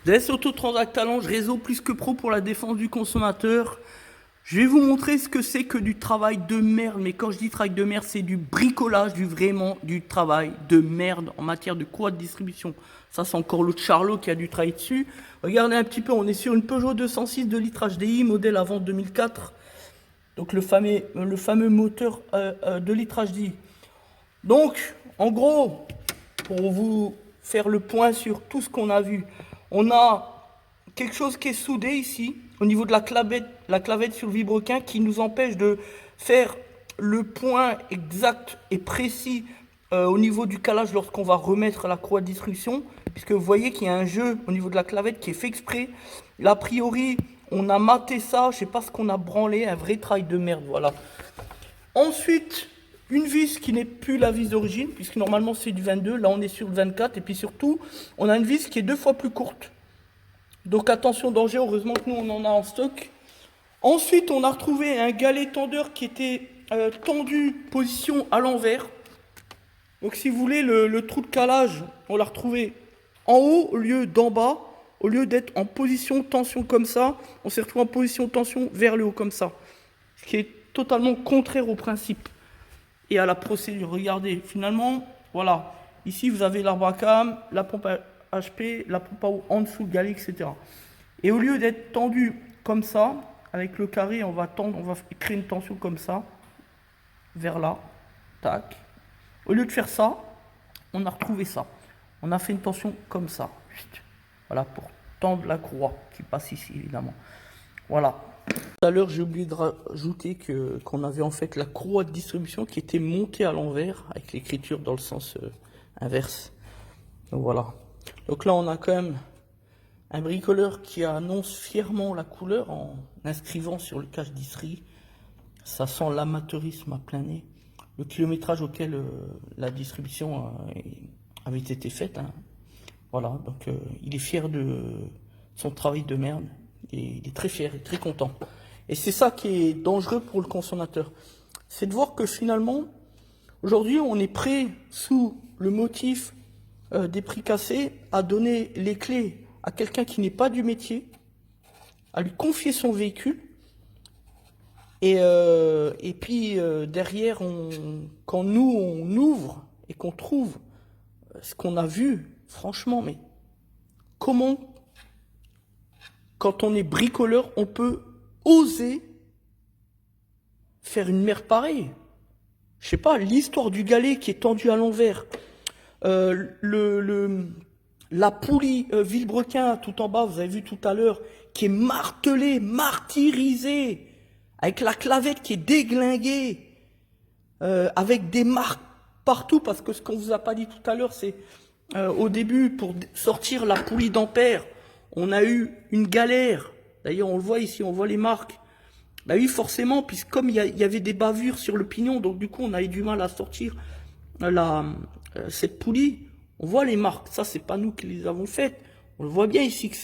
DS Autotransact Talange, réseau plus que pro pour la défense du consommateur. Je vais vous montrer ce que c'est que du travail de merde. Mais quand je dis travail de merde, c'est du bricolage, vraiment du travail de merde en matière de courroie de distribution. Ça, c'est encore l'autre Charlot qui a dû travailler dessus. Regardez un petit peu, on est sur une Peugeot 206 de litre HDI, modèle avant 2004. Donc le fameux moteur de litre HDI. Donc, en gros, pour vous faire le point sur tout ce qu'on a vu, on a quelque chose qui est soudé ici, au niveau de la clavette sur le vilebrequin, qui nous empêche de faire le point exact et précis au niveau du calage lorsqu'on va remettre la courroie de distribution, puisque vous voyez qu'il y a un jeu au niveau de la clavette qui est fait exprès. Là, a priori, on a maté ça, je sais pas ce qu'on a branlé, un vrai travail de merde, voilà. Ensuite, une vis qui n'est plus la vis d'origine, puisque normalement c'est du 22, là on est sur le 24, et puis surtout, on a une vis qui est 2 fois plus courte. Donc attention danger, heureusement que nous on en a en stock. Ensuite, on a retrouvé un galet tendeur qui était tendu, position à l'envers. Donc si vous voulez, le trou de calage, on l'a retrouvé en haut au lieu d'en bas. Au lieu d'être en position tension comme ça, on s'est retrouvé en position tension vers le haut comme ça. Ce qui est totalement contraire au principe et à la procédure. Regardez, finalement, voilà. Ici, vous avez l'arbre à cam, la pompe à HP, la pompe à eau en dessous, le galet, etc. Et au lieu d'être tendu comme ça, avec le carré, on va créer une tension comme ça, vers là, tac. Au lieu de faire ça, on a retrouvé ça. On a fait une tension comme ça. Voilà, pour tendre la courroie qui passe ici, évidemment. Voilà. Tout à l'heure, j'ai oublié de rajouter qu'on avait en fait la courroie de distribution qui était montée à l'envers, avec l'écriture dans le sens inverse. Donc voilà. Donc là, on a quand même un bricoleur qui annonce fièrement la couleur en inscrivant sur le cache distri. Ça sent l'amateurisme à plein nez. Le kilométrage auquel la distribution avait été faite. Hein. Voilà, donc il est fier de son travail de merde. Et il est très fier et très content. Et c'est ça qui est dangereux pour le consommateur. C'est de voir que finalement, aujourd'hui, on est prêt, sous le motif des prix cassés, à donner les clés à quelqu'un qui n'est pas du métier, à lui confier son véhicule. Et puis derrière, quand nous, on ouvre et qu'on trouve ce qu'on a vu, franchement, mais comment, quand on est bricoleur, on peut oser faire une merde pareille? Je sais pas, l'histoire du galet qui est tendu à l'envers, la poulie vilebrequin tout en bas, vous avez vu tout à l'heure, qui est martelée, martyrisée, avec la clavette qui est déglinguée, avec des marques partout, parce que ce qu'on vous a pas dit tout à l'heure, c'est au début, pour sortir la poulie d'ampère, on a eu une galère. D'ailleurs, on le voit ici, on voit les marques. Bah oui, forcément, puisque comme il y avait des bavures sur le pignon, donc du coup, on a eu du mal à sortir cette poulie. On voit les marques. Ça, c'est pas nous qui les avons faites. On le voit bien ici que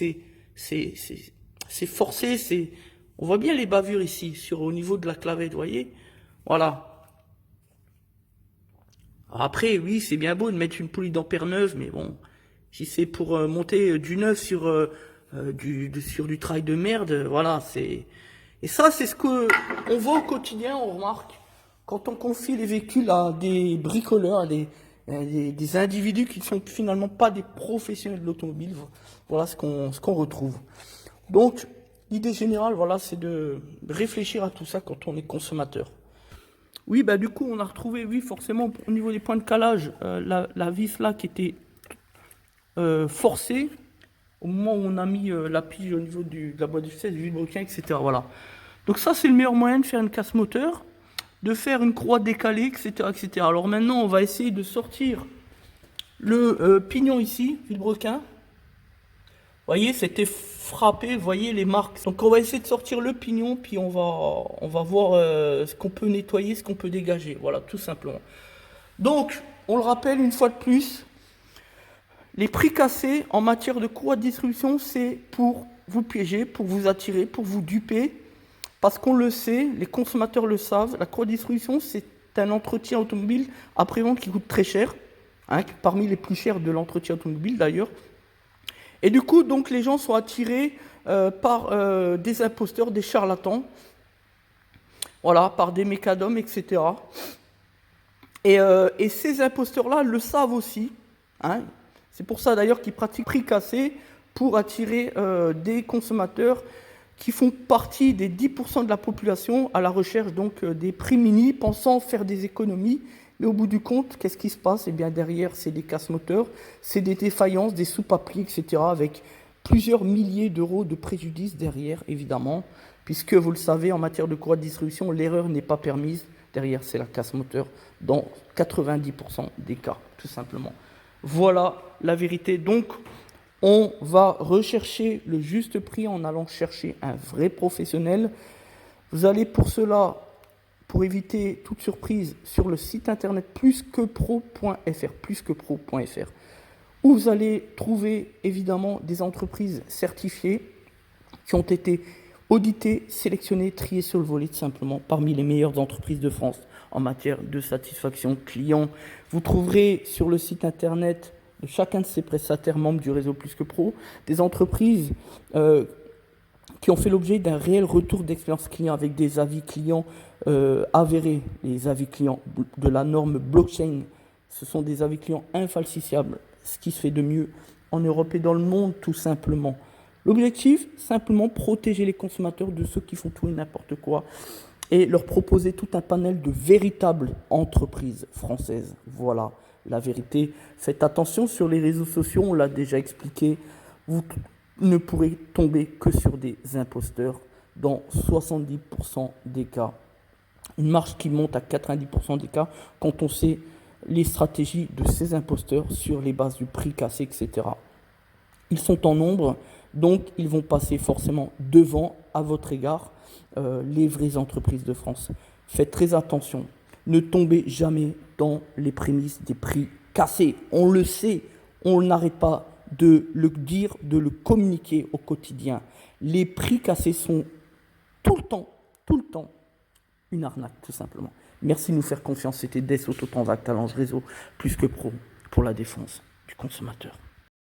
c'est forcé. On voit bien les bavures ici, au niveau de la clavette, vous voyez. Voilà. Après, oui, c'est bien beau de mettre une poulie d'ampère neuve, mais bon, si c'est pour monter du neuf sur du travail de merde, voilà, c'est... Et ça, c'est ce que on voit au quotidien, on remarque, quand on confie les véhicules à des bricoleurs, à des individus qui ne sont finalement pas des professionnels de l'automobile. Voilà ce qu'on retrouve. Donc, l'idée générale, voilà, c'est de réfléchir à tout ça quand on est consommateur. Oui, bah du coup, on a retrouvé, oui, forcément, au niveau des points de calage, la vis là qui était forcée, au moment où on a mis la pige au niveau de la boîte de vitesse, du vilebrequin, etc. Voilà. Donc ça, c'est le meilleur moyen de faire une casse moteur, de faire une croix décalée, etc., etc. Alors maintenant, on va essayer de sortir le pignon ici, vilebrequin. Vous voyez, c'était frappé, vous voyez les marques. Donc on va essayer de sortir le pignon, puis on va voir ce qu'on peut nettoyer, ce qu'on peut dégager. Voilà, tout simplement. Donc, on le rappelle une fois de plus, les prix cassés en matière de courroie de distribution, c'est pour vous piéger, pour vous attirer, pour vous duper. Parce qu'on le sait, les consommateurs le savent, la courroie de distribution, c'est un entretien automobile après-vente qui coûte très cher, hein, parmi les plus chers de l'entretien automobile d'ailleurs. Et du coup, donc, les gens sont attirés par des imposteurs, des charlatans, voilà, par des mécadums, etc. Et ces imposteurs-là le savent aussi, hein. C'est pour ça d'ailleurs qu'ils pratiquent prix cassé pour attirer des consommateurs qui font partie des 10% de la population à la recherche donc des prix mini, pensant faire des économies. Mais au bout du compte, qu'est-ce qui se passe? Eh bien derrière, c'est des casse-moteurs, c'est des défaillances, des sous-papiers, etc. avec plusieurs milliers d'euros de préjudice derrière, évidemment, puisque vous le savez, en matière de courroie de distribution, l'erreur n'est pas permise. Derrière, c'est la casse-moteur dans 90% des cas, tout simplement. Voilà la vérité. Donc, on va rechercher le juste prix en allant chercher un vrai professionnel. Vous allez pour cela, pour éviter toute surprise, sur le site internet plusquepro.fr, où vous allez trouver évidemment des entreprises certifiées qui ont été auditées, sélectionnées, triées sur le volet tout simplement parmi les meilleures entreprises de France en matière de satisfaction client. Vous trouverez sur le site internet de chacun de ces prestataires membres du réseau Plus que Pro des entreprises qui ont fait l'objet d'un réel retour d'expérience client avec des avis clients avérés, les avis clients de la norme blockchain. Ce sont des avis clients infalsifiables, ce qui se fait de mieux en Europe et dans le monde tout simplement. L'objectif, simplement protéger les consommateurs de ceux qui font tout et n'importe quoi et leur proposer tout un panel de véritables entreprises françaises. Voilà la vérité. Faites attention sur les réseaux sociaux, on l'a déjà expliqué. Vous ne pourrez tomber que sur des imposteurs dans 70% des cas. Une marge qui monte à 90% des cas quand on sait les stratégies de ces imposteurs sur les bases du prix cassé, etc. Ils sont en nombre, donc ils vont passer forcément devant, à votre égard, les vraies entreprises de France. Faites très attention. Ne tombez jamais dans les prémices des prix cassés. On le sait, on n'arrête pas de le dire, de le communiquer au quotidien. Les prix cassés sont tout le temps, une arnaque, tout simplement. Merci de nous faire confiance. C'était Des Autotransact, Talange Réseau, Plus que Pro, pour la défense du consommateur.